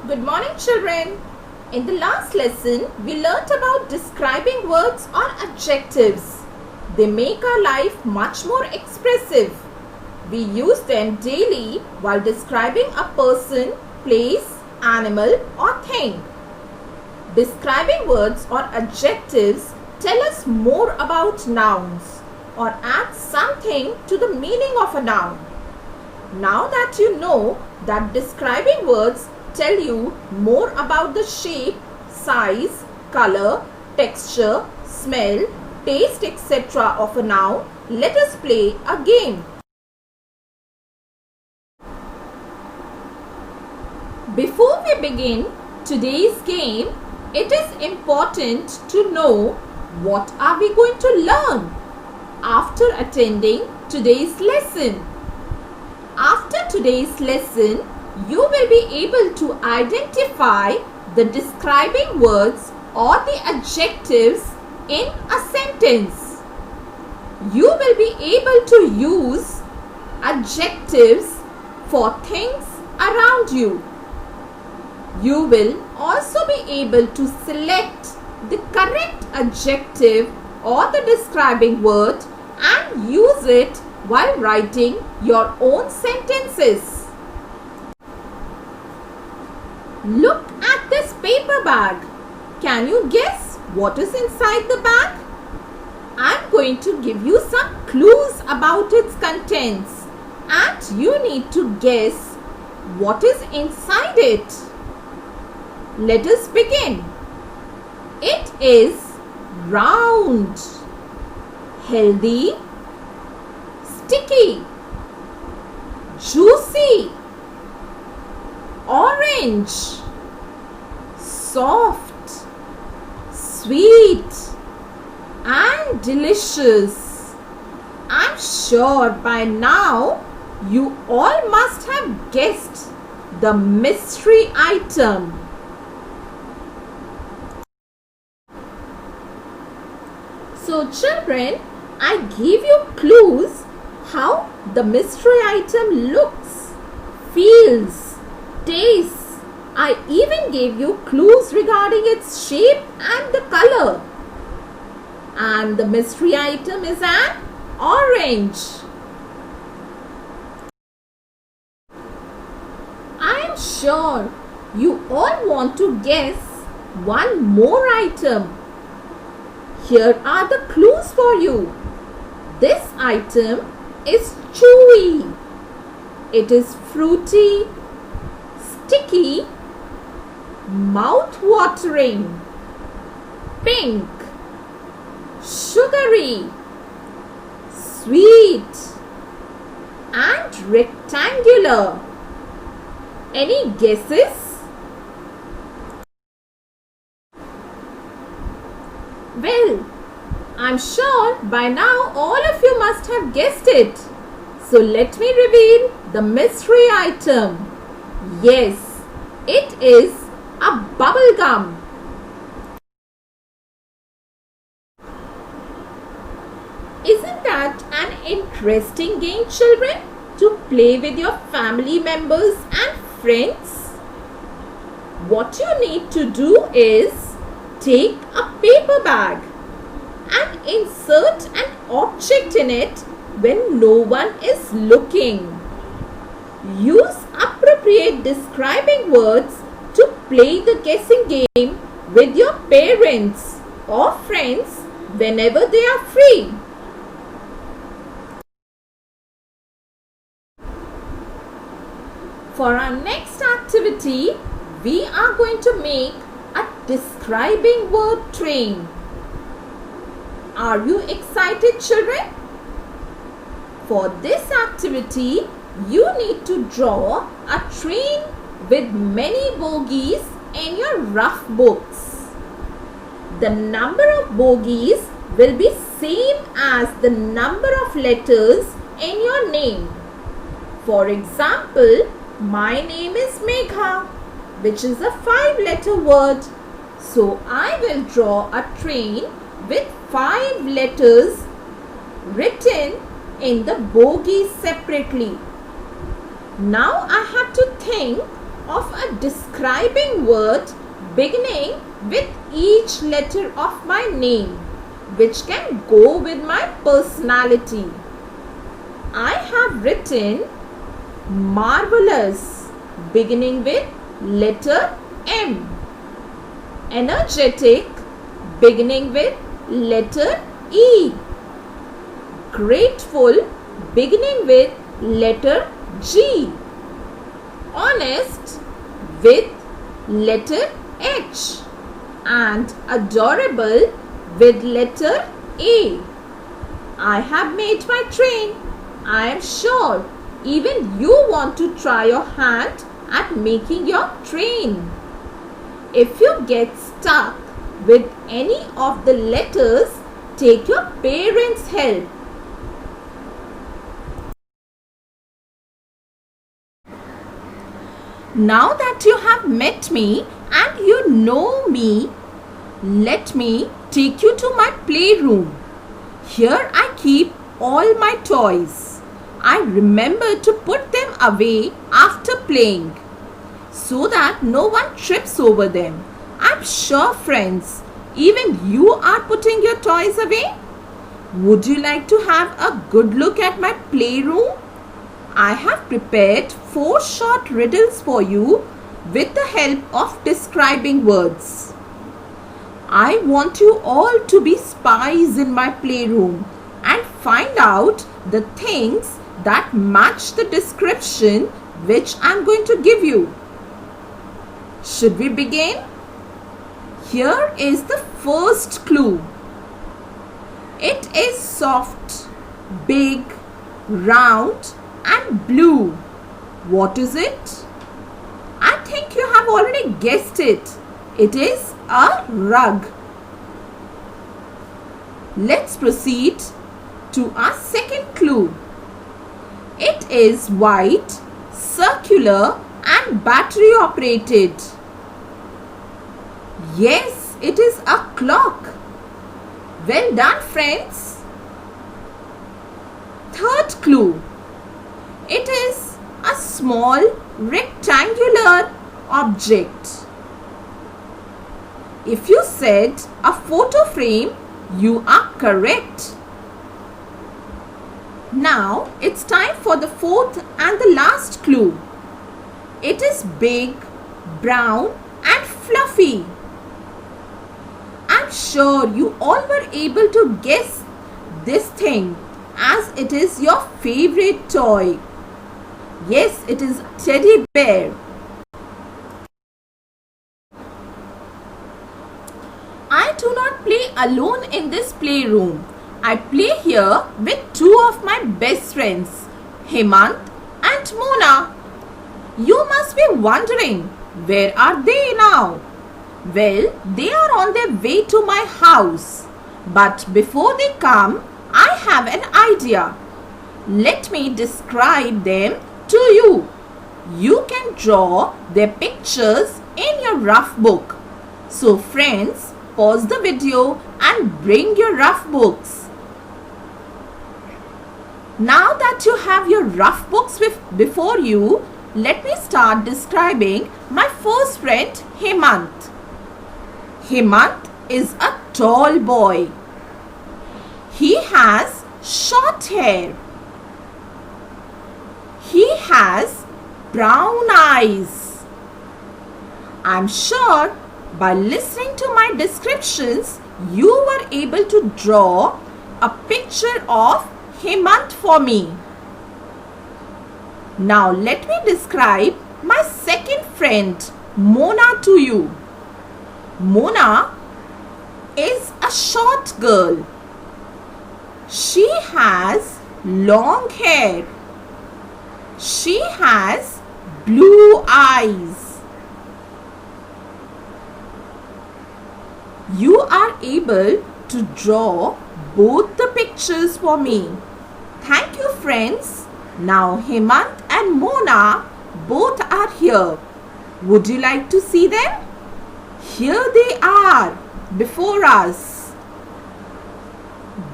Good morning, children. In the last lesson, we learnt about describing words or adjectives. They make our life much more expressive. We use them daily while describing a person, place, animal or thing. Describing words or adjectives tell us more about nouns or add something to the meaning of a noun. Now that you know that describing words tell you more about the shape, size, color, texture, smell, taste, etc. of a noun, let us play a game. Before we begin today's game, it is important to know what are we going to learn after attending today's lesson. After today's lesson, you will be able to identify the describing words or the adjectives in a sentence. You will be able to use adjectives for things around you. You will also be able to select the correct adjective or the describing word and use it while writing your own sentences. Look at this paper bag. Can you guess what is inside the bag? I'm going to give you some clues about its contents and you need to guess what is inside it. Let us begin. It is round, healthy, sticky, juicy, orange, soft, sweet and delicious. I'm sure by now you all must have guessed the mystery item. So children, I gave you clues how the mystery item looks, feels, tastes. I even gave you clues regarding its shape and the color. And the mystery item is an orange. I am sure you all want to guess one more item. Here are the clues for you. This item is chewy. It is fruity, sticky, mouth-watering, pink, sugary, sweet and rectangular. Any guesses? Well, I'm sure by now all of you must have guessed it. So let me reveal the mystery item. Yes, it is a bubble gum. Isn't that an interesting game, children, to play with your family members and friends? What you need to do is take a paper bag and insert an object in it when no one is looking. Use appropriate describing words to play the guessing game with your parents or friends whenever they are free. For our next activity, we are going to make a describing word train. Are you excited, children? For this activity, you need to draw a train with many bogies in your rough books. The number of bogies will be same as the number of letters in your name. For example, my name is Megha, which is a 5-letter word. So I will draw a train with 5 letters written in the bogies separately. Now I have to think of a a describing word beginning with each letter of my name, which can go with my personality. I have written marvelous beginning with letter M, energetic beginning with letter E, grateful beginning with letter G, honest with letter H, and adorable with letter A. I have made my train. I am sure even you want to try your hand at making your train. If you get stuck with any of the letters, take your parents' help. Now that you have met me and you know me, let me take you to my playroom. Here I keep all my toys. I remember to put them away after playing so that no one trips over them. I'm sure, friends, even you are putting your toys away. Would you like to have a good look at my playroom? I have prepared 4 short riddles for you with the help of describing words. I want you all to be spies in my playroom and find out the things that match the description which I am going to give you. Should we begin? Here is the first clue. It is soft, big, round and blue. What is it? I think you have already guessed it. It is a rug. Let's proceed to our second clue. It is white, circular and battery operated. Yes, it is a clock. Well done, friends. Third clue. It is a small rectangular object. If you said a photo frame, you are correct. Now it's time for the fourth and the last clue. It is big, brown and fluffy. I'm sure you all were able to guess this thing as it is your favorite toy. Yes, it is teddy bear. I do not play alone in this playroom. I play here with 2 of my best friends, Hemant and Mona. You must be wondering, where are they now? Well, they are on their way to my house. But before they come, I have an idea. Let me describe them to you. You can draw their pictures in your rough book. So friends, pause the video and bring your rough books. Now that you have your rough books before you, let me start describing my first friend Hemant. Hemant is a tall boy. He has short hair. He has brown eyes. I'm sure by listening to my descriptions, you were able to draw a picture of Hemant for me. Now let me describe my second friend Mona to you. Mona is a short girl. She has long hair. She has blue eyes. You are able to draw both the pictures for me. Thank you, friends. Now Hemant and Mona both are here. Would you like to see them? Here they are before us.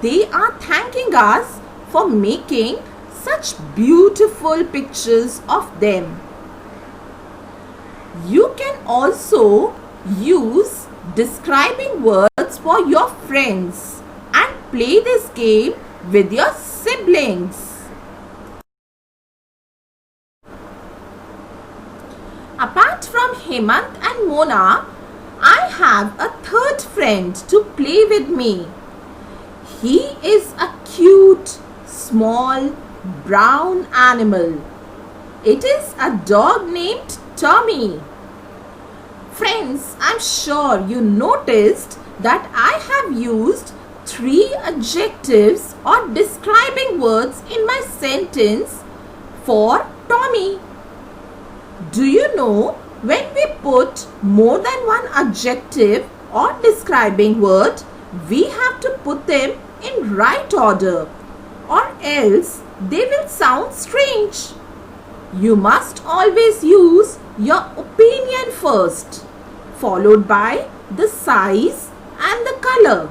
They are thanking us for making such beautiful pictures of them. You can also use describing words for your friends and play this game with your siblings. Apart from Hemant and Mona, I have a third friend to play with me. He is a cute, small, brown animal. It is a dog named Tommy. Friends, I'm sure you noticed that I have used 3 adjectives or describing words in my sentence for Tommy. Do you know when we put more than one adjective or describing word, we have to put them in right order, or else they will sound strange. You must always use your opinion first, followed by the size and the color.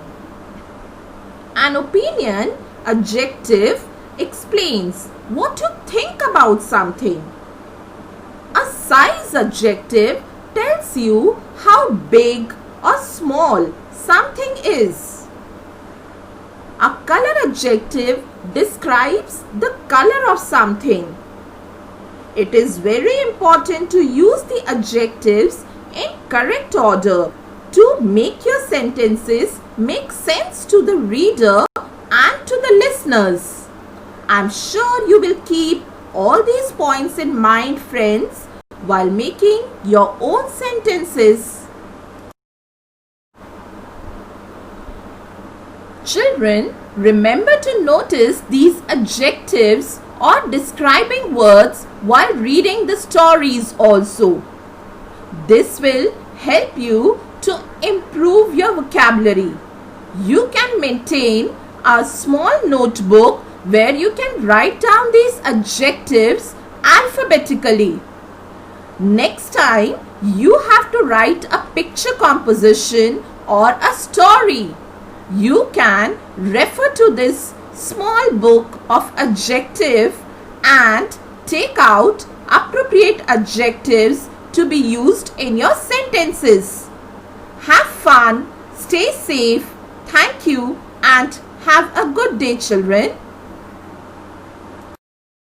An opinion adjective explains what you think about something. A size adjective tells you how big or small something is. A color adjective describes the color of something. It is very important to use the adjectives in correct order to make your sentences make sense to the reader and to the listeners. I'm sure you will keep all these points in mind, friends, while making your own sentences. Children, remember to notice these adjectives or describing words while reading the stories also. This will help you to improve your vocabulary. You can maintain a small notebook where you can write down these adjectives alphabetically. Next time, you have to write a picture composition or a story. You can refer to this small book of adjective and take out appropriate adjectives to be used in your sentences. Have fun, stay safe, thank you, and have a good day, children.